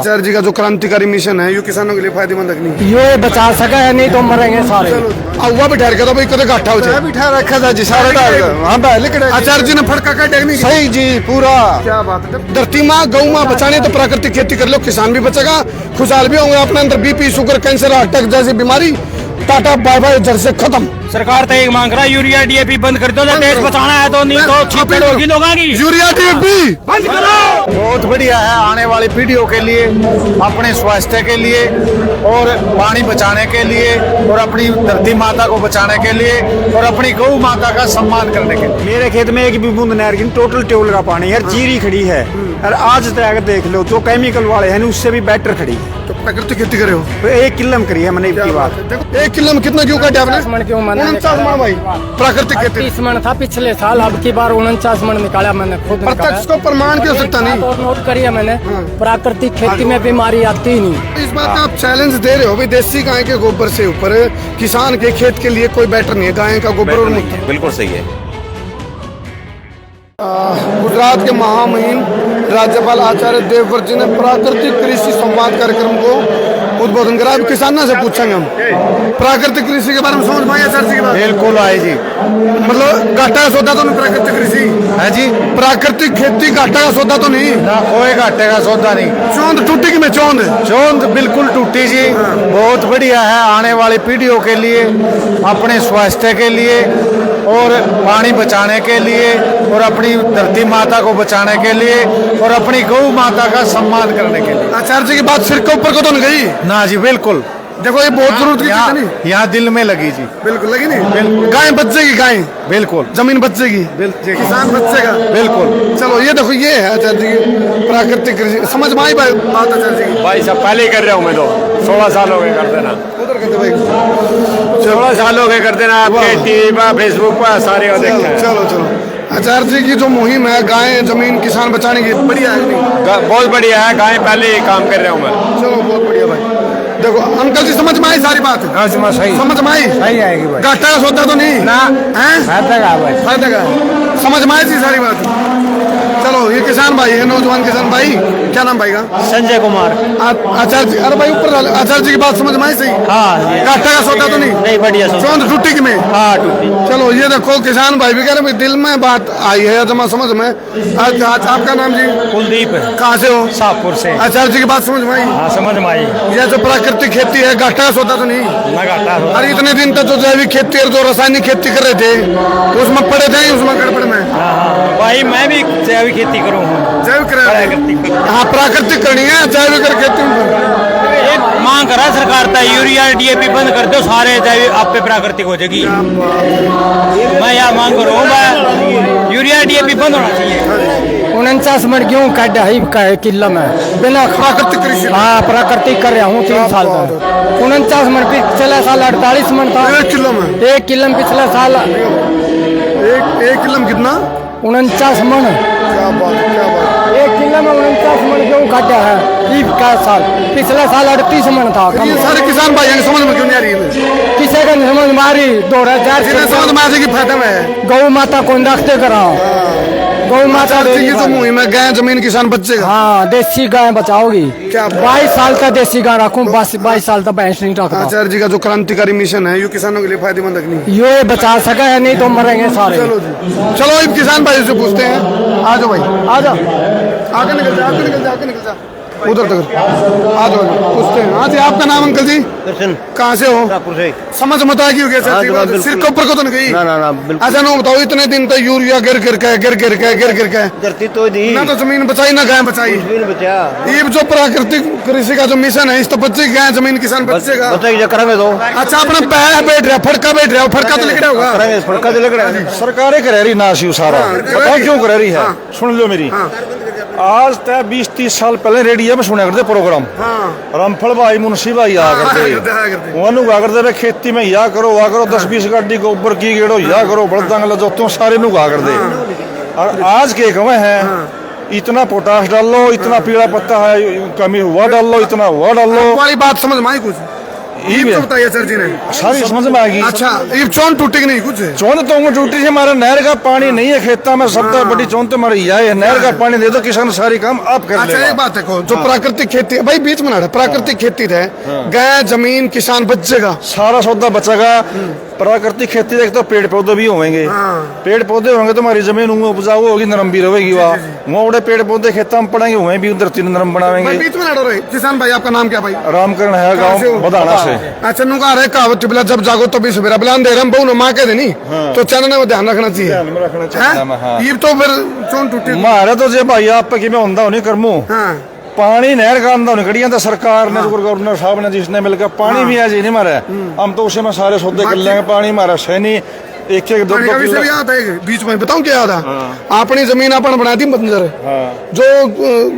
Sir जी का जो क्रांतिकारी मिशन है ये किसानों के लिए फायदेमंद है नहीं? ये बचा सका है, नहीं तो मरेंगे सारे। हुआ भी ठहर तो भाई कदे घाटा हो जाए बिठा रखा था जी सारे आचार्य जी ने फड़का का टेक्निक सही जी पूरा। क्या बात है। धरती माँ गौ माँ बचाने तो प्राकृतिक खेती कर लो, किसान भी बचेगा, खुशहाल भी होंगे। अपने अंदर BP sugar cancer heart attack जैसी बीमारी टाटा बाय बाय जड़ से खत्म। सरकार तो एक मांग रहा है यूरिया डीएपी बंद कर दो, देश बचाना है तो, नहीं तो छीपड़ होगी लोगों की। यूरिया डीएपी बंद करो। बहुत बढ़िया है आने वाली पीढ़ियों के लिए, अपने स्वास्थ्य के लिए और पानी बचाने के लिए और अपनी धरती माता को बचाने के लिए और अपनी गौ माता का सम्मान करने के लिए। मेरे खेत में एक भी बूंद नहर की टोटल ट्यूबवेल का पानी है, जीरी खड़ी है और आज तक देख लो जो केमिकल वाले हैं उससे भी बेटर खड़ी है। तो प्राकृतिक खेती करे हो तो 1 किलो में करी है मैंने की बात। 1 किलो में कितना क्यों काटा आपने? 49 मन क्यों मैंने 49 मन भाई प्राकृतिक खेती 30 मन था पिछले साल, अब की बार 49 मन निकाला मैंने खुद। प्रत्यक्ष को प्रमाण की आवश्यकता नहीं। और नोट करिए मैंने, प्राकृतिक खेती में बीमारी आती ही नहीं। इस बात का आप चैलेंज दे रहे हो भाई, देसी गाय के गोबर से ऊपर किसान के खेत के लिए कोई बेटर नहीं है गाय का गोबर और मूत्र। बिल्कुल सही है। गुजरात के महामहिम राज्यपाल आचार्य देवव्रत जी ने प्राकृतिक कृषि संवाद कार्यक्रम को उद्बोधन करा। अब किसानों से पूछेंगे हम प्राकृतिक कृषि के बारे में समझ पाए आचार्य जी के बारे में? बिल्कुल आए जी। मतलब घाटा का सौदा तो नहीं प्राकृतिक कृषि है जी, प्राकृतिक खेती घाटा का सौदा तो नहीं ना कोई घाटे का सौदा नहीं। चौंध टूटी की में चौंध चौंध बिल्कुल टूटी जी। बहुत बढ़िया है आने वाली पीढ़ियों के लिए, अपने स्वास्थ्य के लिए और पानी बचाने के लिए और अपनी धरती माता को बचाने के लिए और अपनी गौ माता का सम्मान करने के लिए। आचार्य जी की बात सिर के ऊपर को तो नहीं गई ना जी बिल्कुल। देखो ये बहुत जरूरत की चीज है नहीं? यहाँ दिल में लगी जी। बिल्कुल लगी नहीं? गाय बचेगी, गाय बिल्कुल जमीन बचेगी, किसान बचेगा बिल्कुल। चलो ये देखो ये है आचार्य जी प्राकृतिक कृषि। समझ में आई बात आचार्य जी की? भाई साहब पहले ही कर रहा हूँ मैं तो 16 साल हो गए कर देना। उधर कहते भाई 16 साल हो गए कर देना आपके टीवी पर फेसबुक पर सारे देखते हैं। चलो चलो आचार्य जी की जो मुहिम है गाय जमीन किसान बचाने की बढ़िया है नहीं? बहुत बढ़िया है, गाय पहले ही काम कर रहा हूँ मैं। चलो बहुत बढ़िया भाई। देखो अंकल जी समझ में आई सारी बात? सही समझ में आई? सही आएगी भाई। घाटा का सौदा तो नहीं ना है? फायदा का समझ में आई थी सारी बात? चलो ये किसान भाई है, नौजवान किसान भाई। क्या नाम भाई का? संजय कुमार। आचार्य जी, अरे भाई ऊपर आचार्य जी की बात समझ में आई? सही हाँ घाटा का सौदा तो नहीं बढ़िया चौंध टूटी की में? हाँ टूटी। चलो ये देखो किसान भाई भी कह रहे दिल में बात आई है जमा समझ में। आज आपका नाम जी? कुलदीप। कहाँ से हो? शाहपुर से। आचार्य जी की बात समझ में आई? हाँ समझ में आई। ये जो प्राकृतिक खेती है घाटा का सौदा तो नहीं? ना घाटा। अरे इतने दिन तक जो जैविक खेती और जो रासायनिक खेती कर रहे थे उसमें पड़े थे उसमें गड़बड़ में। भाई मैं भी जैविक खेती करूँ। जैविक हाँ प्राकृतिक करनी है, जैविक खेती एक मांग करा सरकार था यूरिया डीएपी बंद कर दो, सारे जैविक आप पे प्राकृतिक हो जाएगी। मैं यहाँ मांग कर रहा हूँ यूरिया डीएपी बंद होना चाहिए। 49 मन क्यों काटा है किलो में बिना प्राकृतिक कृषि? हाँ प्राकृतिक कर रहा हूँ 3 साल में। 49 मन पिछले साल 48 मन था 1 किलो में। 1 किलो में पिछले साल एक किलो में कितना? 49 मन। क्या बात है, क्या बात 1 किलो में 49 मन क्यों काटा है का साल? पिछले साल 38 मन था। है। ये सारे किसान भाई हैं समझ में क्यों नहीं आ रही है? किसी का समझ मारी 2000 इन्हें समझ में आ जाएगी फायदा में है। गौ माता को रखते करा गौ माता आचार्य जी की जो मुहिम है गाय जमीन किसान बचेगा। हाँ देसी गाय बचाओगी। क्या 22 साल तक देसी गाय रखूं, बस 22 साल तक भैंस नहीं रखता। आचार्य जी का जो क्रांतिकारी मिशन है ये किसानों के लिए फायदेमंद है नहीं? ये बचा सका है, नहीं तो मरेंगे सारे। चलो जी चलो एक किसान भाई से पूछते हैं। आ जाओ भाई आ जाओ, आगे निकल जा, आगे निकल जा, आगे निकल जा, उधर तक आ जाओ पूछते हैं। हाँ जी आपका नाम अंकल जी? दर्शन। कहाँ से हो? से। समझ मत आ गई सिर के ऊपर को तो नहीं गई? ना बिल्कुल। ऐसा ना बताओ इतने दिन तक यूरिया गिर गिर के धरती तो दी ना तो जमीन बचाई ना गाय बचाई। बचा ये जो प्राकृतिक कृषि का जो मिशन है इस तो बच्चे गाय जमीन किसान बचेगा। करेंगे तो अच्छा अपना पैर बैठ रहा फड़का बैठ रहा फड़का तो लिख रहा होगा। फड़का तो लग रहा है। सरकारें करा रही नाश यू सारा। पता क्यों करा रही है? सुन लो मेरी। आज तक 20-30 साल पहले रेडियो में सुना करते प्रोग्राम। रामफल भाई मुंशी भाई आ करते वनु गा करते वे खेती में या करो 10-20 गाड़ी गोबर की गेड़ो या करो बड़दांग जो तुम सारे नु गा कर दे। और आज के कमे है इतना पोटाश डाल लो, इतना पीला पत्ता है कमी हुआ डाल लो, इतना हुआ डाल लो। वाली बात समझ में आई कुछ? ये तो बताइए सर जी ने। सारी समझ में आएगी। अच्छा, ये चौन टूटेगी नहीं कुछ? चौन तो ऊँट टूटी से हमारा नहर का पानी नहीं है खेता में, सबसे बड़ी चौन तो हमारी यह है, नहर का पानी दे दो किसान सारी काम आप कर अच्छा एक बात देखो, जो प्राकृतिक खेती भाई बीच में ना प्राकृतिक खेती है, गाय जमीन किसान बचेगा, सारा सौदा बचेगा। प्राकृतिक खेती देख तो पेड़ पौधे भी होंगे, पेड़ पौधे होंगे तो हमारी जमीन उपजाऊ होगी, नरम भी रहेगी। वहाँ बड़े पेड़ पौधे खेता में पड़ेंगे, वहीं भी धरती नरम बनाएंगे। बीच में लड़ो रहे किसान भाई, आपका नाम क्या भाई? रामकरण है, गाँव बधाना से। अच्छा नुका रहे कहावत बिला जब जागो तभी सवेरा, बिला अंधेरा में बहु माँ के देनी, तो चैनल में ध्यान रखना चाहिए। ये तो फिर चौन टूटी मारे तो जे भाई आप कि मैं होंदा नहीं करमू पानी नहर का अंदर निकड़िया तो सरकार ने गवर्नर साहब ने जिसने मिलकर पानी भी आज ही नहीं मारा, हम तो उसे में सारे सौदे कर लेंगे। पानी मारा सैनी एक एक दो दो याद है बीच में बताऊं क्या याद है? अपनी जमीन अपन बना दी बंजर, जो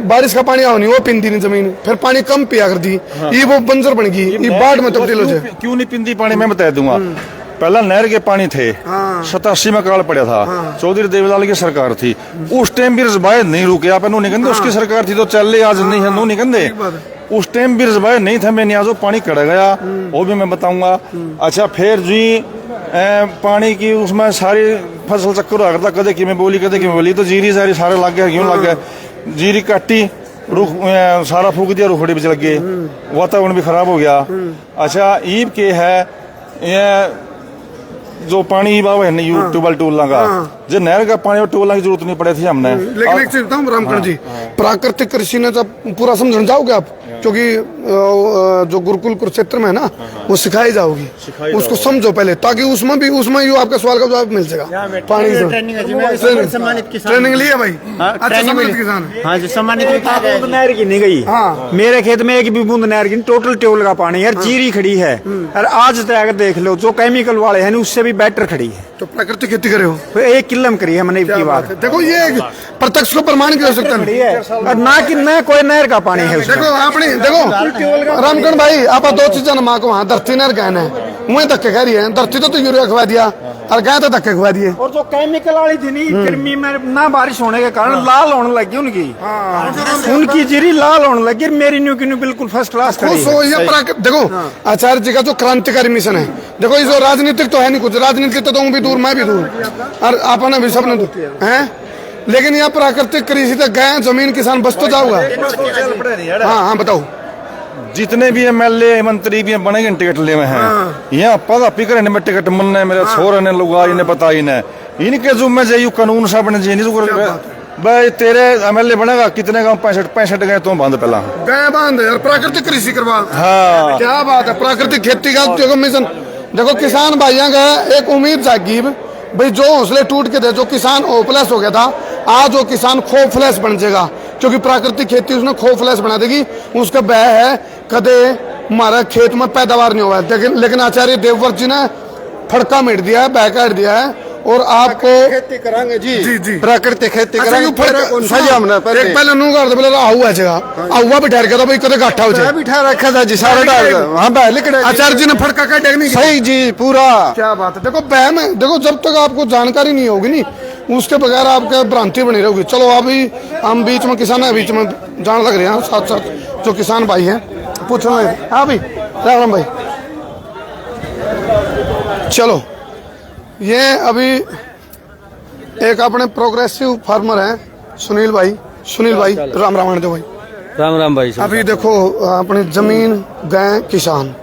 बारिश का पानी आओ नहीं वो पिंदी नहीं जमीन, फिर पानी कम पिया कर दी, ये वो बंजर बन गई, ये बाढ़ में तब्दील हो जाए। क्यों नहीं पिंदी पानी मैं बता दूंगा। पहला नहर के पानी थे, 87 में काल पड़ा था, चौधरी देवलाल की सरकार थी, उस टाइम भी रजबायत नहीं रुके। आप नहीं कहते उसकी सरकार थी तो चल आज नहीं है, नहीं कहते उस टाइम भी रजबायत नहीं था। मैंने आज पानी कड़ गया वो भी मैं बताऊंगा। अच्छा फिर जी पानी की उसमें सारी फसल चक्कर आ करता, कदे कि मैं बोली तो जीरी सारी सारे लग गया, क्यों लग गया, जीरी काटी रुख सारा फूक दिया, रुखड़ी भी लग गए, वातावरण भी खराब हो गया। अच्छा ईब के है ये जो पानी बाबा है ट्यूबवेल टूल का, जो नहर का पानी और टूल की जरूरत नहीं पड़ी थी हमने। लेकिन एक चीज बताऊं रामकरण जी, प्राकृतिक कृषि ने जब पूरा समझना जाओगे आप, क्योंकि जो गुरुकुल कुरुक्षेत्र में है ना वो सिखाई जाओगी, उसको समझो पहले, ताकि उसमें यो आपका सवाल का जवाब मिल जाएगा। पानी ट्रेनिंग लिया भाई? अच्छा सम्मानित किसान। हाँ जी सम्मानित नहर की नहीं गई, मेरे खेत में एक भी बूंद नहर की, टोटल ट्यूबवेल का पानी है, जीरी खड़ी है, और आज तक देख लो जो केमिकल वाले हैं उससे भी बेटर खड़ी है। तो प्राकृतिक खेती करे हो? 1 किलो में करी है मैंने की बात। देखो ये प्रत्यक्ष को प्रमाण कर सकते हैं, और ना कि न कोई नहर का पानी है उसमें। देखो आपने देखो रामकरण भाई, आप दो चीजें माँ को वहाँ धरती नहर गए है, मुँह धक्के कह रही है, धरती तो यूरिया खवा दिया और गाय तो धक्के खवा दिए। और जो केमिकल वाली थी नहीं, गर्मी में ना बारिश होने के कारण लाल होने लगी उनकी जीरी लाल होने लगी, मेरी न्यू की न्यू बिल्कुल फर्स्ट क्लास। देखो आचार्य जी का जो क्रांतिकारी मिशन है, देखो ये जो राजनीतिक तो है नहीं कुछ, राजनीतिक तो भी दूर, मैं भी दूर, और आपने भी सबने दूर है, लेकिन यहाँ प्राकृतिक कृषि तक गए, जमीन किसान बच तो जाऊंगा। हाँ बताओ। जितने भी एमएलए मंत्री भी बने टिकट ले में हैं, यहाँ पता पिकर में टिकट मिलने मेरे छोर ने लोग इन्हें पता ही नहीं, इनके जो में जाइयो कानून साहब ने जी नहीं भाई तेरे एमएलए बनेगा कितने गाँव 65 गए तो बांध पहला गए बांध और प्राकृतिक कृषि करवा। हाँ क्या बात है, प्राकृतिक खेती का देखो मिशन। देखो किसान भाइयों का एक उम्मीद जागी भाई, जो हौसले टूट के थे, जो किसान होपलेस हो गया था, आज वो किसान खोपलेस बन जाएगा, क्योंकि प्राकृतिक खेती उसने खोपलेस बना देगी। उसका बह है कदे हमारा खेत में पैदावार नहीं हुआ है, लेकिन आचार्य देवव्रत जी ने फड़का मिट दिया है, बह काट दिया है, और आपको खेती करांगे जी जी प्राकृतिक खेती करांगे। पहले नू कर दो, पहले आहुआ जगह आहुआ भी ठहर गया था भाई, कदे गाठा हो जाए बिठा रखा था जी सारे डाल। हाँ लिखड़े आचार्य जी ने फड़का काट नहीं सही जी पूरा। क्या बात है। देखो बह में देखो, जब तक आपको जानकारी नहीं होगी नी, उसके बगैर आपके भ्रांति बनी रहेगी। चलो अभी हम बीच में किसान है, बीच में जान लग रहे हैं, साथ साथ जो किसान भाई हैं पूछ रहे हैं। हाँ भाई राम भाई, चलो ये अभी एक अपने प्रोग्रेसिव फार्मर हैं सुनील भाई राम राम भाई। अभी देखो अपनी जमीन गाय किसान,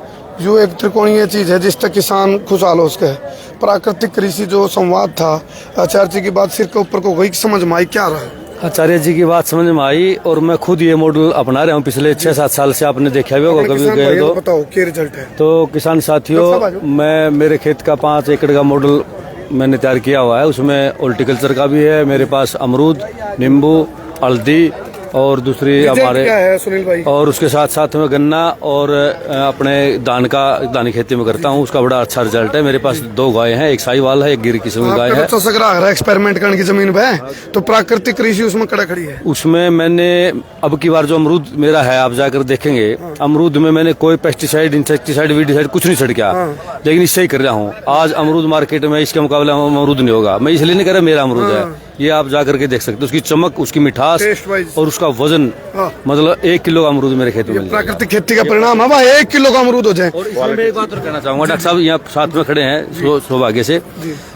जो एक त्रिकोणीय चीज है जिस तक किसान खुशहाल हो उसके। प्राकृतिक कृषि जो संवाद था, आचार्य जी की बात सिर के ऊपर को गई, समझ में आई क्या रहा है? आचार्य जी की बात समझ में आई, और मैं खुद ये मॉडल अपना रहा हूँ पिछले 6-7 साल से। आपने देखा भी होगा कभी गए तो बताओ क्या रिजल्ट है। तो किसान साथियों, मैं मेरे खेत का 5 एकड़ का मॉडल मैंने तैयार किया हुआ है, उसमें हॉर्टिकल्चर का भी है मेरे पास, अमरूद, नींबू, हल्दी और दूसरी हमारे क्या है सुनील भाई, और उसके साथ साथ में गन्ना और अपने दानी खेती में करता हूँ, उसका बड़ा अच्छा रिजल्ट है। मेरे पास 2 गाय हैं, एक साहिवाल है, एक गिर किस्म की गाय है। एक्सपेरिमेंट करने की जमीन पे, तो प्राकृतिक कृषि उसमें कड़ा खड़ी है। उसमें मैंने अब की बार जो अमरूद मेरा है, आप जाकर देखेंगे, अमरूद में मैंने कोई पेस्टिसाइड, इंसेक्टिसाइड, वीडिसाइड कुछ नहीं छिड़का, लेकिन इससे ही कर रहा हूँ। आज अमरूद मार्केट में इसके मुकाबले अमरूद नहीं होगा। मैं इसलिए नहीं कर रहा मेरा अमरूद है, ये आप जाकर के देख सकते हो, उसकी चमक, उसकी मिठास Taste wise। और उसका वजन। हाँ। मतलब 1 किलो का अमरूद मेरे खेत में मिल जाएगा। प्राकृतिक खेती का परिणाम है भाई, 1 किलो का अमरूद हो जाए। और इसमें मैं एक बात और कहना चाहूंगा, डॉक्टर साहब यहाँ साथ में खड़े हैं सौभाग्य से,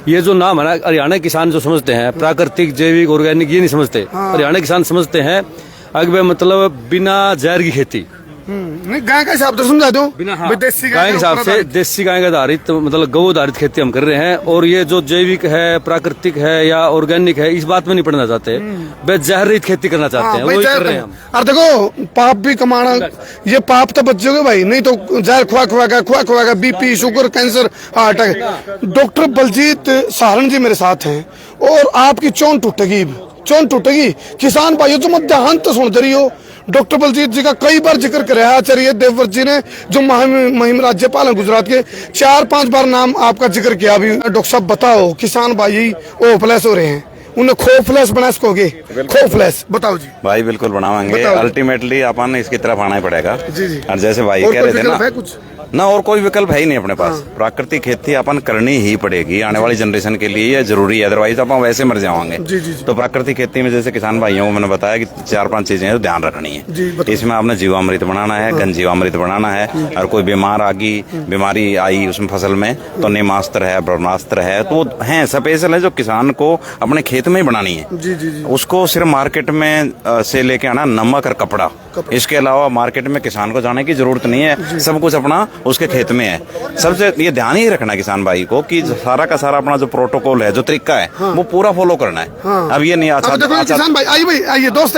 ये जो नाम है ना, हरियाणा किसान जो समझते हैं प्राकृतिक, जैविक, ऑर्गेनिक, ये नहीं समझते। हरियाणा किसान समझते हैं अगबे मतलब बिना जहर की खेती। नहीं, गाय का हिसाब तो समझा दो, भाई देसी गाय के हिसाब से, देसी गाय का आधारित, मतलब गौ आधारित खेती हम कर रहे हैं। और ये जो जैविक है, प्राकृतिक है या ऑर्गेनिक है, इस बात में नहीं पढ़ना चाहते, वे जहर रहित खेती करना चाहते हैं, वही कर रहे हैं हम। और देखो पाप भी कमाना, ये पाप तो बच जाओगे भाई, नहीं तो जहर खुआ का BP, sugar, cancer, heart attack. Doctor Baljeet Saharan ji मेरे साथ हैं और आपकी चोन टूटेगी। किसान भाइयों तुम ध्यान तो सुनते रही हो, डॉक्टर बलजीत जी का कई बार जिक्र कराया आचार्य देवव्रत जी ने, जो महिम राज्यपाल हैं गुजरात के, 4-5 बार नाम आपका जिक्र किया। अभी डॉक्टर साहब बताओ, किसान भाई होपलेस हो रहे हैं, उन्हें खोफलेस बना सकोगे? खोफलेस बताओ जी। भाई बिल्कुल बनावाएंगे, अल्टीमेटली अपन इसकी तरफ आना ही पड़ेगा। जी। और जैसे भाई और कह रहे थे ना, कुछ ना और कोई विकल्प है ही नहीं अपने पास। प्राकृतिक खेती अपन करनी ही पड़ेगी, आने वाली जनरेशन के लिए ये जरूरी है, अदरवाइज अपन वैसे मर जाएंगे। तो प्राकृतिक खेती में जैसे किसान भाइयों को मैंने बताया कि 4-5 चीजें हैं, तो ध्यान रखनी है। इसमें आपने जीवामृत बनाना है, घन जीवामृत बनाना है, और कोई बीमारी आई उसमें फसल में, तो नीमास्त्र है, ब्रह्मास्त्र है, तो है स्पेशल है जो किसान को अपने खेत में ही बनानी है। उसको सिर्फ मार्केट में से लेके आना नमक और कपड़ा, इसके अलावा मार्केट में किसान को जाने की जरूरत नहीं है, सब कुछ अपना उसके खेत में है। सबसे ये ध्यान ही रखना किसान भाई को कि सारा का सारा अपना जो प्रोटोकॉल है, जो तरीका है, वो पूरा फॉलो करना है। अब ये नहीं अच्छा किसान भाई, आइए दोस्त,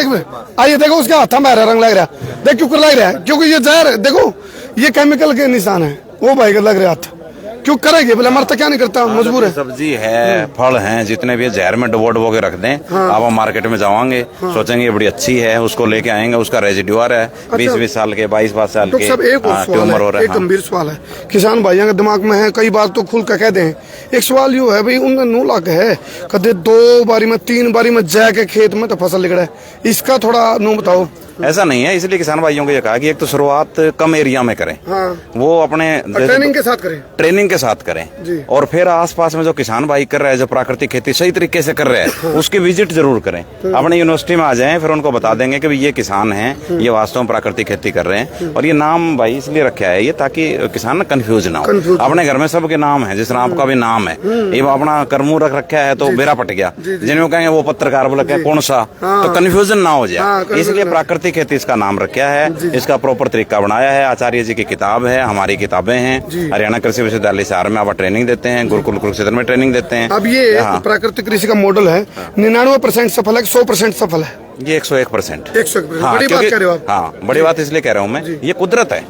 आइए देखो उसके हाथ में रंग लग रहा है, देख क्यों लग रहा है, क्योंकि ये जहर है, देखो ये केमिकल के निशान है, वो भाई का लग रहा हाथ क्यों करेंगे, बोले मरता क्या नहीं करता, मजबूर है। सब्जी है, फल हैं, जितने भी जहर में डुबो के रख दें। अब हम मार्केट में जावांगे, सोचेंगे ये बड़ी अच्छी है, उसको लेके आएंगे, उसका रेजिड्यूअर है 20-20 साल के, 22 साल के, ट्यूमर हो रहा है। एक गंभीर सवाल है किसान भाइयों के दिमाग में है, कई बार तो खुल कर कह दें। एक सवाल यो है भाई, उनका नू लाख है, कदे 2 बारी में 3 बारी में जाके खेत में तो फसल निकला है, इसका थोड़ा नू बताओ। ऐसा नहीं है, इसलिए किसान भाइयों को ये कहा कि एक तो शुरुआत कम एरिया में करें, वो अपने ट्रेनिंग के साथ करें, और फिर आसपास में जो किसान भाई कर रहे हैं, जो प्राकृतिक खेती सही तरीके से कर रहे हैं, उसकी विजिट जरूर करें। अपने यूनिवर्सिटी में आ जाएं, फिर उनको बता देंगे कि ये किसान हैं, ये वास्तव में प्राकृतिक खेती कर रहे हैं। और ये नाम भाई इसलिए रखा है ये, ताकि किसान कंफ्यूज ना हो। अपने घर में सबके नाम है, जिस तरह आपका भी नाम है, ये अपना करमू रख रखा है तो बेरा पट गया, जिन्हें कहेंगे वो पत्रकार बोला क्या कौन सा, तो कंफ्यूजन ना हो जाए, इसलिए प्राकृतिक खेती इसका नाम रखा है। इसका प्रॉपर तरीका बनाया है, आचार्य जी की किताब है, हमारी किताबें हैं, हरियाणा कृषि विश्वविद्यालय सार में आप ट्रेनिंग देते हैं, गुरुकुल कुरुक्षेत्र में ट्रेनिंग देते हैं। अब ये प्राकृतिक कृषि का मॉडल है, 99% सफल है, 100% सफल है? ये 101%। 101%। बड़ी बात कर रहे हो आप। हाँ, बड़ी बात इसलिए कह रहा हूँ मैं, ये कुदरत है।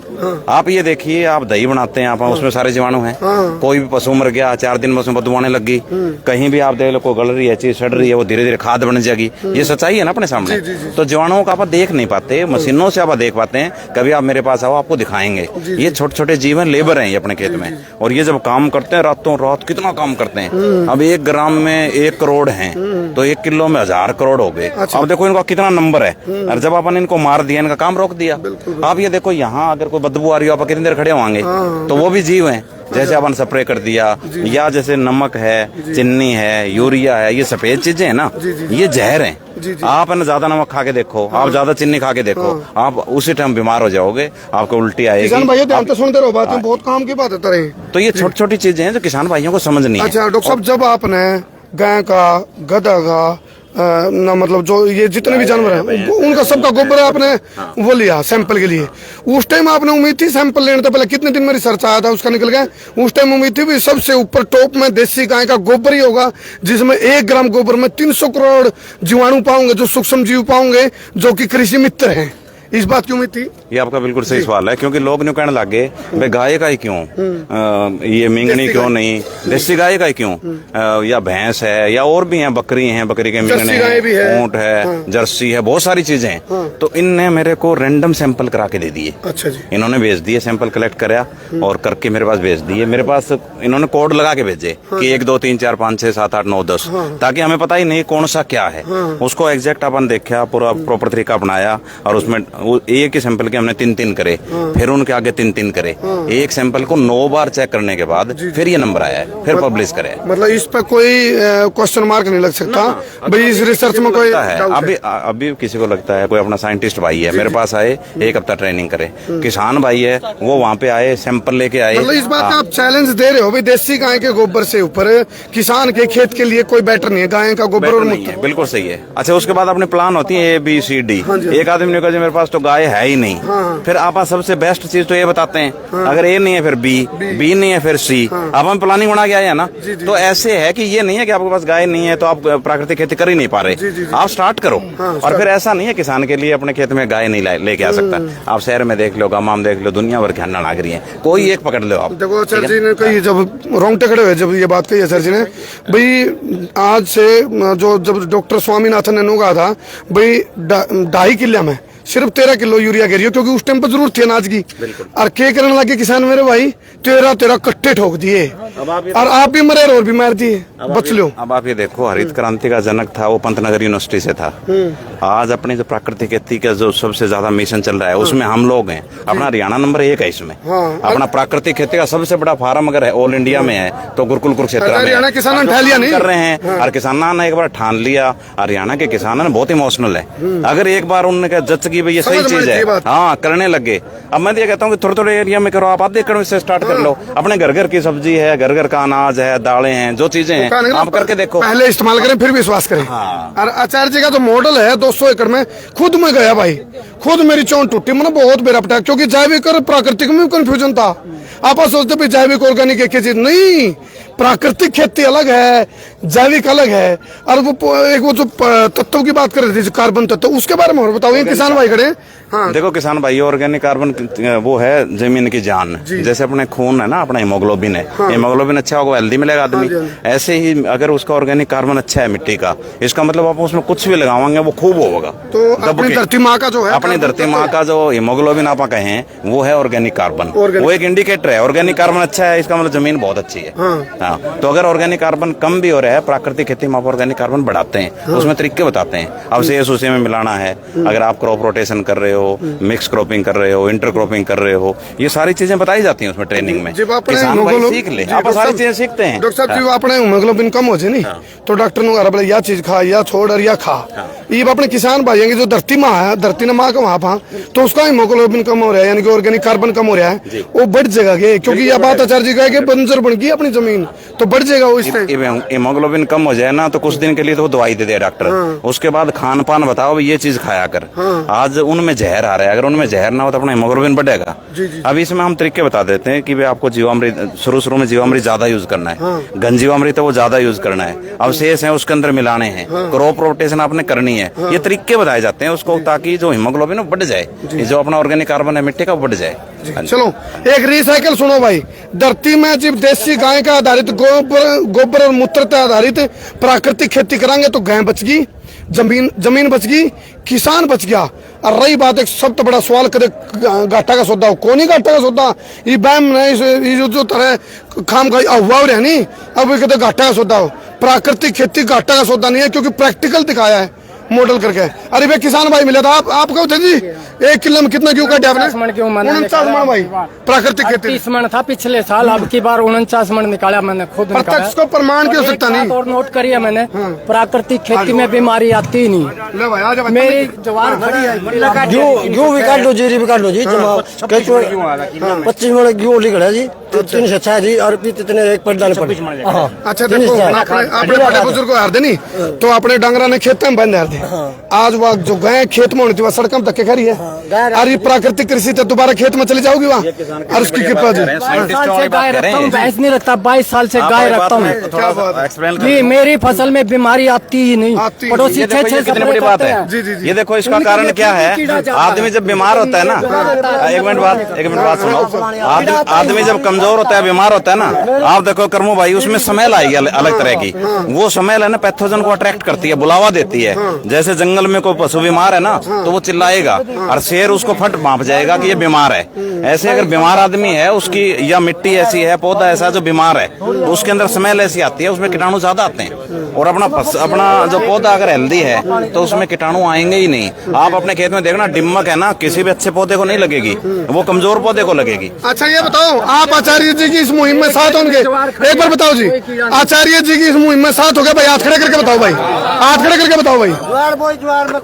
आप ये देखिए, आप दही बनाते हैं, आप उसमें सारे जीवाणु हैं। कोई भी पशु मर गया, 4 दिन में उसमें बदबू आने लग गई, कहीं भी आप देख लो कोई गल रही है, चीज सड़ रही है, वो धीरे धीरे खाद बन जाएगी। ये सच्चाई है ना अपने सामने। तो जीवाणुओं को आप देख नहीं पाते, मशीनों से आप देख पाते हैं। कभी आप मेरे पास आओ, आपको दिखाएंगे। ये छोटे छोटे जीवन लेबर हैं ये अपने खेत में, और ये जब काम करते हैं रातों रात कितना काम करते हैं। अब 1 ग्राम में 1 करोड़ है, तो 1 किलो में 1000 करोड़ हो गए। अब देखो इनका कितना नंबर है, और जब अपन इनको मार दिया, इनका काम रोक दिया। आप ये देखो, यहाँ अगर कोई बदबू आ रही हो, आप कितनी देर खड़े होंगे, तो वो भी जीव हैं। जैसे अपन स्प्रे कर दिया, या जैसे नमक है, चीनी है, यूरिया है, ये सफेद चीजें हैं ना, ये जहर हैं। आप है ना ज्यादा नमक खा के देखो, आप ज्यादा चीनी खा के देखो, आप उसी टाइम बीमार हो जाओगे, आपको उल्टी आएगी। किसान भाइयों ध्यान तो सुनते रहो, बातें बहुत काम की बात है तरह। तो ये छोटी छोटी चीजें हैं जो किसान भाइयों को समझनी है। अच्छा डॉक्टर साहब, जब आपने गाय का, गधा का, ना मतलब जो ये जितने भी जानवर हैं, उनका सबका गोबर आपने वो लिया सैंपल के लिए, उस टाइम आपने उम्मीद थी सैंपल लेने से पहले, कितने दिन में रिसर्च आया था उसका निकल गया? उस टाइम उम्मीद थी भी सबसे ऊपर टॉप में देसी गाय का गोबर ही होगा, जिसमें 1 ग्राम गोबर में 300 करोड़ जीवाणु पाओगे, जो सूक्ष्म जीव पाओगे, जो कि कृषि मित्र हैं। इस बात की उम्मीद थी? ये आपका बिल्कुल सही सवाल है, क्योंकि लोग न्यू कहने लगे भाई गाय का ही क्यों, ये मिंगनी क्यों नहीं, देसी गाय का ही क्यों, या भैंस है, या और भी हैं, बकरी हैं, बकरी के मिंगने, ऊंट है, जर्सी है, बहुत सारी चीजें हैं। तो इनने मेरे को रैंडम सैंपल करा के दे दिए। अच्छा जी। इन्होंने भेज दिए, सैंपल कलेक्ट कराया और करके मेरे पास भेज दिए। मेरे पास इन्होंने कोड लगा के भेजे कि 1 2 3 4 5 6 7 8 9 10, ताकि हमें पता ही नहीं कौन सा क्या है। उसको एग्जैक्ट अपन देखा, पूरा प्रॉपर तरीका अपनाया, और उसमें वो एक ही सैंपल के हमने 3-3 करे, फिर उनके आगे 3-3 करे, एक सैंपल को 9 बार चेक करने के बाद फिर ये नंबर आया है, फिर पब्लिश करे। मतलब इस पर कोई क्वेश्चन मार्क नहीं लग सकता भाई इस रिसर्च में कोई अभी किसी को लगता है, कोई अपना साइंटिस्ट भाई है मेरे पास आए, 1 हफ्ता ट्रेनिंग करे, किसान भाई है वो वहाँ पे आए, सैंपल लेके आए। मतलब इस बात का आप चैलेंज दे रहे हो भाई देसी गाय के गोबर से ऊपर किसान के खेत के लिए कोई बेटर नहीं है, गाय का गोबर और नहीं है, बिल्कुल सही है। अच्छा, उसके बाद अपने प्लान होती है ABCD। एक आदमी ने कहा मेरे पास तो गाय है ही नहीं, फिर आप सबसे बेस्ट चीज तो ये बताते हैं, अगर A नहीं है फिर B नहीं है फिर C। अब हम प्लानिंग बना के आए हैं ना, तो ऐसे है कि ये नहीं है कि आपके पास गाय नहीं है तो आप प्राकृतिक खेती कर ही नहीं पा रहे, आप स्टार्ट करो। और फिर ऐसा नहीं है किसान के लिए अपने खेत में गाय नहीं लेके आ सकता। आप शहर में देख लो, गांव में देख लो, दुनिया भर के अन्ना नागरी है, कोई एक पकड़ लो आप। देखो सर जी ने कही, जब रोंगटे खड़े हुए जब ये बात कही है सर जी ने, भाई आज से जब डॉक्टर स्वामीनाथन ने कहा था भाई 2.5 किले में सिर्फ 13 किलो यूरिया गिरी, क्योंकि उस टाइम पर जरूरत थी अनाज की। और क्या करने लगे किसान मेरे भाई, 13 कट्टे ठोक दिए, और आप भी मरे और भी मार दिए, बच लो। अब आप ये देखो, हरित क्रांति का जनक था वो पंतनगर यूनिवर्सिटी से था। आज अपनी जो प्राकृतिक खेती का जो सबसे ज्यादा मिशन चल रहा है उसमें हम लोग हैं, अपना हरियाणा नंबर 1 है इसमें। अपना प्राकृतिक खेती का सबसे बड़ा फार्म अगर ऑल इंडिया में है तो गुरुकुल कुरुक्षेत्र में हरियाणा किसान कर रहे हैं। और किसानों ने एक बार ठान लिया, हरियाणा के किसान ने बहुत इमोशनल है, अगर एक बार उन्होंने जज की भाई ये सही चीज है, हाँ करने लगे। अब मैं ये कहता हूँ कि थोड़े थोड़े एरिया में करो, आप आधे एकड़ से स्टार्ट कर लो, अपने घर घर की सब्जी है, घर घर का अनाज है, दालें हैं, जो चीजें हैं आप करके देखो, पहले इस्तेमाल करें फिर विश्वास करें। और आचार्य जी का तो मॉडल है 200 एकड़ में, खुद में गया भाई, खुद मेरी चोट टूटी, मैंने बहुत बेरा पटा, क्योंकि जैविक और प्राकृतिक में कंफ्यूजन था। आप सोचते भाई जैविक ऑर्गेनिक एक चीज नहीं, प्राकृतिक खेती अलग है, जैविक अलग है। और वो जो तत्वों की बात कर रहे थे, कार्बन तत्व, उसके बारे में और बताओ, ये किसान भाई खड़े। हाँ देखो किसान भाई, ऑर्गेनिक कार्बन वो है जमीन की जान, जैसे अपने खून है ना, अपना हीमोग्लोबिन है, हीमोग्लोबिन अच्छा होगा हेल्दी मिलेगा आदमी, ऐसे ही अगर उसका ऑर्गेनिक कार्बन अच्छा है मिट्टी का, इसका मतलब आप उसमें कुछ भी लगावाएंगे वो खूब होगा। तो अपनी धरती माँ का जो है, अपनी धरती माँ का जो हीमोग्लोबिन आप कहें वो है ऑर्गेनिक कार्बन, वो एक इंडिकेटर है। ऑर्गेनिक कार्बन अच्छा है इसका मतलब जमीन बहुत अच्छी है। हाँ, तो अगर ऑर्गेनिक कार्बन कम भी हो रहा है, प्राकृतिक खेती में आप ऑर्गेनिक कार्बन बढ़ाते हैं, उसमें तरीके बताते हैं। अब से उसी में मिलाना है, अगर आप क्रॉप रोटेशन कर रहे हो, मिक्स क्रॉपिंग कर रहे हो, इंटर क्रॉपिंग कर रहे हो, ये सारी चीजें बताई जाती हैं उसमें ट्रेनिंग में। किसान भाई सीख ले, आप सारी चीजें सीखते हैं। डॉक्टर साहब जी अपने हीमोग्लोबिन कम हो जाए नहीं तो डॉक्टर ने कहा या चीज खा या छोड़ और या खा। ये अपने किसान भाई जो धरती माँ है, धरती ने माँ का वहाँ पा, तो उसका हीमोग्लोबिन कम हो रहा है, यानी कि ऑर्गेनिक कार्बन कम हो रहा है, वो बढ़ जाएगा। क्योंकि यह बात आचार्य जी का है कि बंजर बन गई अपनी जमीन, तो बढ़ जाएगा वो। हीमोग्लोबिन कम हो जाए ना तो कुछ दिन के लिए तो दवाई दे दे डॉक्टर, उसके बाद खान पान बताओ ये चीज खाया कर। आज उनमें जहर आ रहा है, अगर उनमें जहर ना हो तो अपना हीमोग्लोबिन बढ़ेगा। अब इसमें हम तरीके बता देते हैं कि भाई आपको जीवामृत शुरू में जीवामृत ज्यादा यूज करना है, घन जीवामृत है वो ज्यादा यूज करना है, अवशेष है उसके अंदर मिलाने हैं, क्रॉप रोटेशन आपने करनी है, ये तरीके बताए जाते हैं उसको, ताकि जो हीमोग्लोबिन बढ़ जाए, जो अपना ऑर्गेनिक कार्बन है मिट्टी का बढ़ जाए। चलो एक रिसाइकल सुनो भाई, धरती में जब देसी गाय का आधारित गोबर और मूत्र पर आधारित प्राकृतिक खेती करांगे तो गाय बच गई, जमीन बच गई, किसान बच गया। और रही बात एक सबसे बड़ा सवाल, कदे घाटा का सौदा हो, कौन ही घाटा का सौदा, ये बैम नहीं जो तरह खाम खाई अफवाह रहे नहीं, अब कदे घाटा का सौदा हो। प्राकृतिक खेती घाटा का सौदा नहीं है, क्योंकि प्रैक्टिकल दिखाया है मॉडल करके। अरे भाई किसान भाई मिला था, आप कहो थे जी 1 किलो में कितना क्यों काटे आपने? 49 मन भाई प्राकृतिक खेती 30 मन था पिछले साल, अब की बार 49 मन निकाला मैंने खुद। प्रत्यक्ष को प्रमाण की आवश्यकता नहीं, और नोट करिए मैंने, प्राकृतिक खेती में बीमारी आती ही नहीं। मेरी जवान खड़ी है, गेहूँ भी काट लो, जीरी भी काट लो जी, 25 मन गेहूँ निकला जी, 3 से 6 जी, और इतने एक पर डाले पड़े। अच्छा देखो, आपने बड़े बुजुर्ग को हार दे नहीं तो अपने डांगरा ने खेत में बंद हार दे। आज वो जो गाय खेत में होनी थी वह सड़क में धक्के खा रही है, और ये प्राकृतिक कृषि तो दोबारा खेत में चली जाओगी वहाँ, और उसकी कृपा जी। 22 साल से गाय रखता हूँ, भैंस नहीं रखता, 22 साल से गाय रखता हूँ जी, मेरी फसल में बीमारी आती ही नहीं। पड़ोसी 6-6 कितनी बड़ी बात है ये देखो, इसका कारण क्या है, आदमी जब बीमार होता है ना, एक मिनट बात सुनो, आदमी जब कमजोर कमजोर होता है, बीमार होता है ना, आप देखो करमू भाई, उसमें स्मेल आएगी अलग तरह की। वो स्मेल है ना, पैथोजन को अट्रैक्ट करती है, बुलावा देती है। जैसे जंगल में कोई पशु बीमार है ना, तो वो चिल्लाएगा और शेर उसको फट भांप जाएगा कि ये बीमार है। ऐसे अगर बीमार आदमी है, उसकी या मिट्टी ऐसी है, पौधा ऐसा जो बीमार है, तो उसके अंदर स्मेल ऐसी आती है, उसमें कीटाणु ज्यादा आते हैं। और अपना जो पौधा अगर हेल्दी है तो उसमें कीटाणु आएंगे ही नहीं। आप अपने खेत में देखना, डिम्मक है ना, किसी भी अच्छे पौधे को नहीं लगेगी, वो कमजोर पौधे को लगेगी। अच्छा ये बताओ, आप आचार्य जी की इस मुहिम में साथ होंगे? एक बार बताओ जी, आचार्य जी की इस मुहिम में साथ हो गया भाई? हाथ खड़े करके बताओ भाई, हाथ खड़े करके बताओ भाई।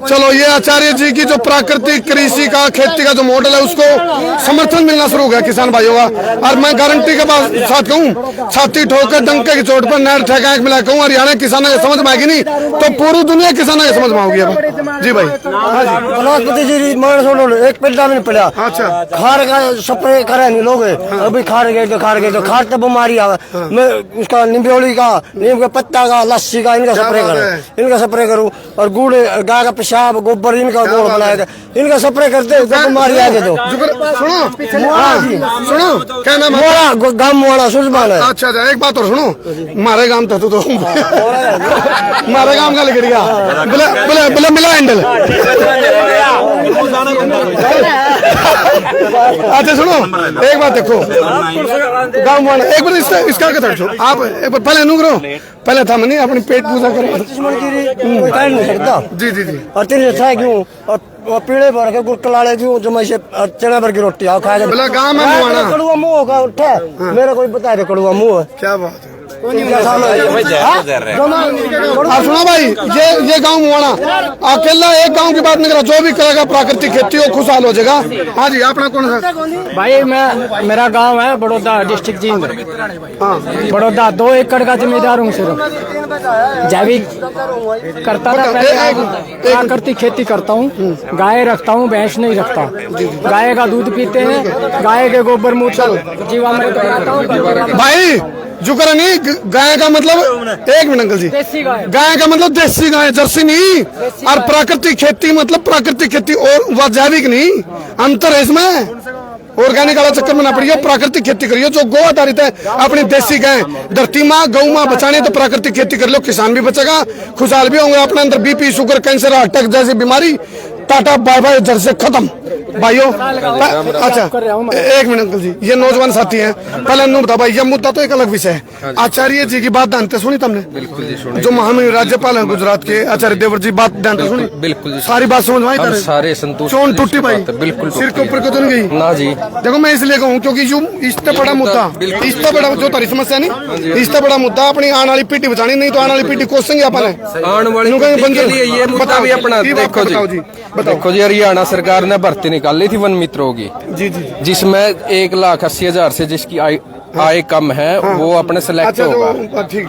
चलो, ये आचार्य जी की जो प्राकृतिक कृषि का, खेती का जो मॉडल है, उसको समर्थन मिलना शुरू हो गया किसान भाइयों का। और मैं गारंटी के साथ कहूँ, छाती ठोकर डंके की चोट पर नहर ठेका मिला कहूँ, हरियाणा किसानों के समझ में आएगी नहीं तो पूरी दुनिया किसानों के समझ में होगी। जी भाई, जी मान सुनो, एक पेड़ा में नहीं पड़ा। अच्छा, खार का स्प्रे करे नहीं लोग, अभी खार गए तो खार तो बीमारी आवे। मैं उसका निम्बियोली का, नीम के पत्ता का, लस्सी का, इनका स्प्रे करूँ। और गुड़, गाय का पेशाब, गोबर, इनका गोड़ बनाएगा, इनका स्प्रे करते तो बीमारी आ गई। तो सुनो क्या नाम है? गाँव वाला सुजमान है। अच्छा, एक बात और सुनो, मारे गांव था तो मारे गांव का लिख गया, बोले मिला हैंडल। अच्छा सुनो, एक बात देखो, गाँव वाला एक बार इसका आप एक बार पहले अनु करो, पहले था मैंने अपनी पेट पूजा करो। नहीं सकता जी जी जी। और तीन अच्छा क्यों, और पीड़े भर के गुड़ कलाड़े क्यों, जो मैं चना भर की रोटी आओ खाएगा। बोला गाँव में मुआना कड़ुआ मुँह का उठा, मेरा कोई बता दे कड़ुआ मुँह है। क्या बात है? और सुनो भाई, ये गांव मुआना अकेला एक गांव की बात नहीं करा, जो भी करेगा प्राकृतिक खेती हो खुशहाल हो जाएगा। हाँ जी, अपना कौन है भाई? मेरा गांव है बड़ौदा, डिस्ट्रिक्ट जींद। बड़ौदा 2 एकड़ का जिम्मेदार हूँ सिर्फ। जैविक करता था पहले, प्राकृतिक खेती करता हूँ। गाय रखता हूँ, भैंस नहीं रखता। गाय का दूध पीते हैं, गाय के गोबर मूत्र जीवामृत बनाता हूँ भाई। जुकर नहीं, गाय का मतलब, एक मिनट अंकल जी, गाय का मतलब देसी गाय, जर्सी नहीं। और प्राकृतिक खेती मतलब प्राकृतिक खेती और वह जैविक नहीं, अंतर है इसमें। ऑर्गेनिक वाला चक्कर में ना पड़िए, प्राकृतिक खेती करिए जो गौ आधारित है। अपनी देसी गाय, धरती माँ, गौ माँ बचाने तो प्राकृतिक खेती कर लो, किसान भी बचेगा, खुशहाल भी होंगे। अपने अंदर BP, sugar, cancer, heart attack जैसी बीमारी टाटा बाय बाय, जड़ से खत्म भाइयों। अच्छा एक मिनट अंकल जी, ये नौजवान साथी हैं, पहले अनु बता भाई, ये मुद्दा तो एक अलग विषय है। आचार्य जी की बात जानते सुनी तुमने? बिल्कुल जी सुनी। जो महामहिम राज्यपाल हैं गुजरात के, आचार्य देवर जी, बात जानते सुनी? बिल्कुल, सारी बात समझ में आई? सारे संतुष्ट, चोन टूटी भाई, बिल्कुल सिर के ऊपर क्यों नहीं गई ना जी? देखो मैं इसलिए कहूँ क्योंकि जो इससे बड़ा मुद्दा, इससे बड़ा जो तारी समस्या नहीं, इससे बड़ा मुद्दा अपनी आने वाली पीढ़ी बचानी, नहीं तो आने वाली पीढ़ी कोसेंगे अपन आने वाली पीढ़ी के लिए ये मुद्दा भी अपना। देखो जी, हरियाणा सरकार ने भर्ती निकाली थी वन मित्रों की, जी जी, जिसमें 1,80,000 से जिसकी आय कम है वो अपने सेलेक्ट होगा।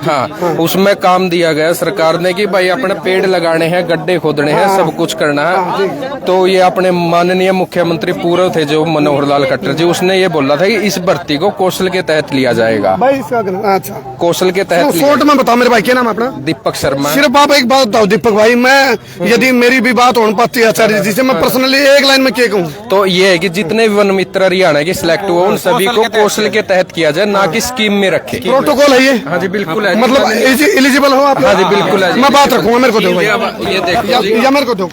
हाँ, उसमें काम दिया गया सरकार ने कि भाई अपने पेड़ लगाने हैं, गड्ढे खोदने हैं, सब कुछ करना है। तो ये अपने माननीय मुख्यमंत्री पूर्व थे जो मनोहर लाल खट्टर जी, उसने ये बोला था कि इस भर्ती को कौशल के तहत लिया जाएगा। अच्छा, कौशल के तहत। शॉर्ट में बताओ मेरे भाई, क्या नाम है अपना? दीपक शर्मा। सिर्फ आप एक बात बताओ दीपक भाई, मैं यदि मेरी भी बात हो पाती है आचार्य जी से, मैं पर्सनली एक लाइन में क्या कहूँ तो ये है कि जितने भी वन मित्र हरियाणा के सिलेक्ट हुए उन सभी को कौशल के तहत किया जाए, ना कि स्कीम में रखे। प्रोटोकॉल है ये? हाँ जी बिल्कुल है, मतलब एलिजिबल हो आप? हाँ जी बिल्कुल है। मैं बात रखूंगा, मेरे को दो ये देखो या मेरे को दो,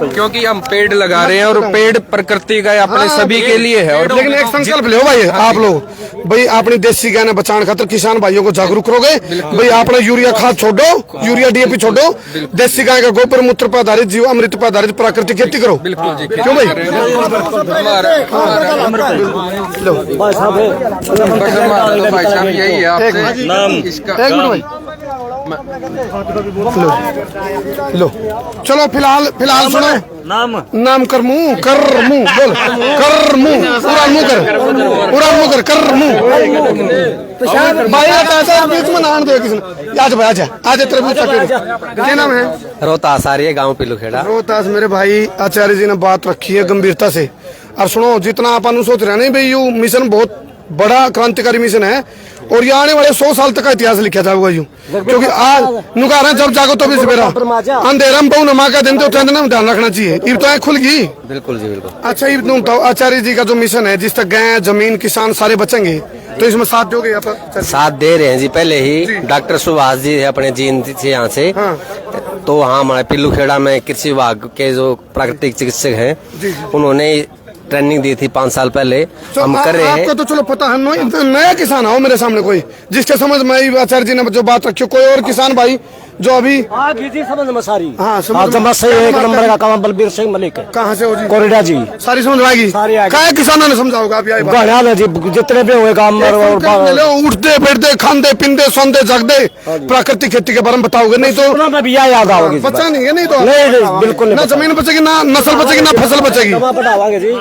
क्योंकि हम पेड़ लगा रहे हैं और पेड़ प्रकृति का अपने सभी के लिए है। और लेकिन एक संकल्प ले भाई, आप लोग भाई अपनी देसी गाय बचाने खातर किसान भाइयों को जागरूक करोगे भाई, आपने यूरिया खाद छोड़ो, यूरिया DAP छोड़ो, देसी गाय का गोबर मूत्र पर आधारित, जीव अमृत पर आधारित प्राकृतिक खेती करो। बिल्कुल जी, क्यों भाई? भाई साहब यही है आपसे नाम इसका। एक मिनट भाई, लो चलो फिलहाल सुनो, नाम करमू बोल, करमू करमू भाई। ऐसा बीच में नाम दो किसी ने, आज भाई आज तरबूज क्या नाम है? रोहतास आ रही है, गाँव पिलूखेड़ा। रोहतास मेरे भाई, आचार्य जी ने बात रखी है गंभीरता से। और सुनो, जितना अपन सोच रहे हैं नहीं भाई, यू मिशन बहुत बड़ा क्रांतिकारी मिशन है, और ये आने वाले 100 साल तक का इतिहास लिखा जाएगा यूं, क्योंकि आज नुकारा जब जागो तो भी सवेरा अंधेरा में बहु नमा का दिन तो ध्यान रखना चाहिए। ये तो खुल गई। बिल्कुल जी बिल्कुल। अच्छा ये तो आचार्य जी का जो मिशन है, जिस तक गाय जमीन किसान सारे बचेंगे, तो इसमें साथ दोगे आप? साथ दे रहे हैं जी, पहले ही डॉक्टर सुभाष जी है अपने जीन से यहाँ से, तो वहाँ हमारे पिल्लू खेड़ा में कृषि विभाग के जो प्राकृतिक चिकित्सक हैं उन्होंने ट्रेनिंग दी थी 5 साल पहले। तो हम कर रहे हैं। आपको तो चलो पता है, नया किसान आओ मेरे सामने कोई जिसके समझ में आचार्य जी ने जो बात रखी, कोई और किसान भाई जो अभी समझ में सारी। हाँ समझ से एक नंबर का काम बलबीर सिंह मलिक है। कहाँ से हो जी? कोरिडा जी। सारी समझ में आएगी। क्या किसानों ने समझाओगा आप? जी जितने भी हुए काम उठते बैठते खाते पीते सोते जगते प्राकृतिक खेती के बारे में बताओगे, नहीं तो भी याद आओगे। बचा नहीं है, नहीं तो नहीं बिल्कुल ना जमीन बचेगी, ना नस्ल बचेगी, ना फसल बचेगी।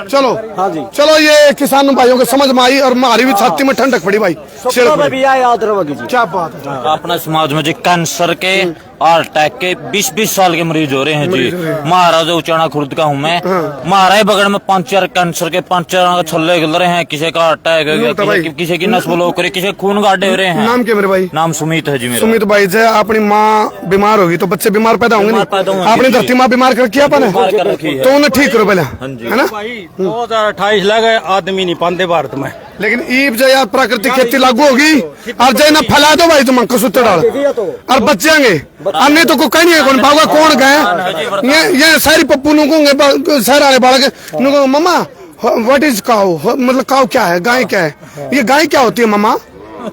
चलो हाँ जी, चलो ये किसान भाइयों को समझ में आई और हमारी भी छाती में ठंडक पड़ी भाई। याद रहोगी जी। क्या बात है। अपने समाज में जी कैंसर के हार्ट अटैक के 20-20 साल के मरीज हो रहे हैं जी। महाराज उचाना खुर्द का हूँ मैं। महाराज बगड़ में 5-4 कैंसर के 5-4 का छल्ले गिर रहे हैं, किसी का हार्ट अटैक हो गया, किसी की नस ब्लॉक हो रही, किसी खून गाढ़े हो रहे हैं। नाम क्या मेरे भाई? नाम सुमित है जी मेरा। सुमित भाई जी, अपनी माँ बीमार होगी तो बच्चे बीमार पैदा होंगे नहीं? आपने धरती माँ बीमार कर रखी है अपन, तो उन्हें ठीक करो पहले, है ना? 2028 लगे आदमी नहीं पाते भारत में, लेकिन ईब जय प्राकृतिक खेती लागू होगी और जय ना फैला दो भाई तुम कसूत्र डाल और बचेंगे। अन्य तो को कहीं नहीं है, कौन बाबा कौन गए ये सारी पप्पू नुको शहर वाले बालक नुको मम्मा व्हाट इज काउ, मतलब काउ क्या है, गाय क्या है, ये गाय क्या होती है मम्मा?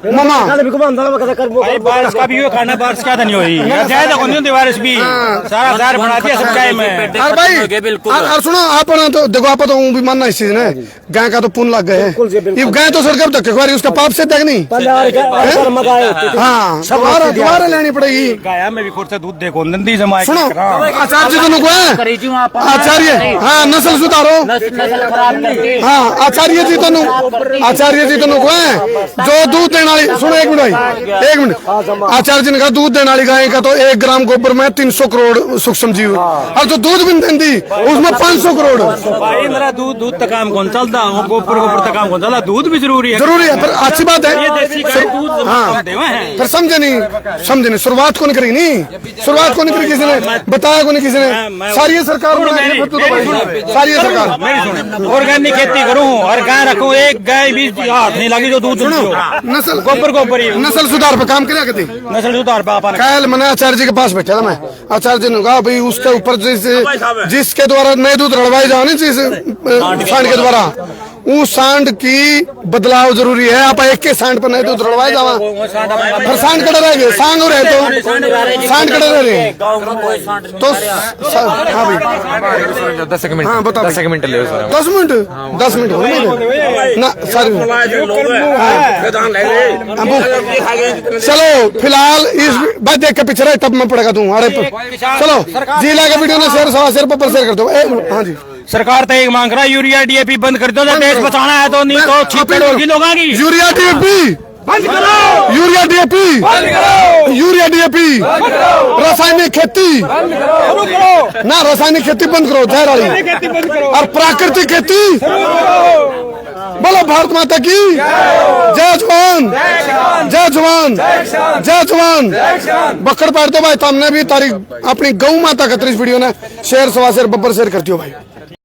मामा बारिश का भी हुआ खाना, बारिश क्या नहीं हुई, ज्यादा कौन नहीं बारिश भी सारा सार बना दिया सब गाय में। और भाई बिल्कुल। और सुनो आप तो देखो, आप तो भी मानना इस चीज ने गाय का तो पुण्य लग गए हैं। ये गाय तो सड़क तक उसका पाप से तक नहीं। हाँ दोबारा लेनी पड़ेगी। गाय में भी खुद से दूध देखो नंदी जमाए। सुनो आचार्य जी तो है आचार्य, हाँ नस्ल सुधारो। हाँ आचार्य जी तो है जो दूध वाली। सुनो एक मिनट आचार्य जी ने कहा दूध देने वाली गाय का तो 1 ग्राम गोबर में 300 करोड़ सूक्ष्म जीव, और जो दूध भी देती उसमें 500 करोड़। भाई मेरा दूध तक काम कौन चलता, गोबर तक काम कौन चलता, दूध भी जरूरी है फिर अच्छी बात है। हाँ फिर समझे नहीं शुरुआत कौन करी, नहीं शुरुआत कौन करी, किसी ने बताया कौन, किसी ने, सारी सरकार सारी सरकार। ऑर्गेनिक खेती करूँ और गाय रखूँ, एक गाय भी हाथ नहीं लगी जो दूध नस्ल गोबर नस्ल सुधार पे काम करेगा कभी, नस्ल सुधार पे। कल मैंने आचार्य जी के पास बैठा था मैं, आचार्य जी ने कहा भाई उसके ऊपर जिसके द्वारा नए दूध रड़वाए जाओ नहीं सांड के द्वारा, उस सांड की बदलाव जरूरी है। आप एक के सांड पर नए दूध रड़वाए जावा फिर सांड कड़े रह गए, सांग हो रहे तो सांड कड़े रह रहे तो। हाँ भाई 10 मिनट, हाँ बताओ 10 मिनट ले 10 मिनट ना सर। चलो फिलहाल इस बात देख के पीछे रहे तब मैं पड़ेगा तू। अरे चलो जी लाके वीडियो ने शेयर पर शेयर कर दो। हाँ जी सरकार तो एक मांग रहा है यूरिया डीएपी बंद कर दो, देश बचाना है तो, नहीं तो छिपड़ होगी लोगों की। यूरिया डीएपी बंद करो, यूरिया डीएपी बंद करो, यूरिया डीएपी रासायनिक खेती ना, रासायनिक खेती बंद करो, जहर वाली, और प्राकृतिक खेती। बोलो भारत माता की जय जवान, जय जवान, जय जवान। बकड़ पाड़ दो भाई, तुमने भी तारीख अपनी गौ माता का 30 वीडियो ने शेयर 1.25 शेयर बब्बर शेयर करती हो भाई।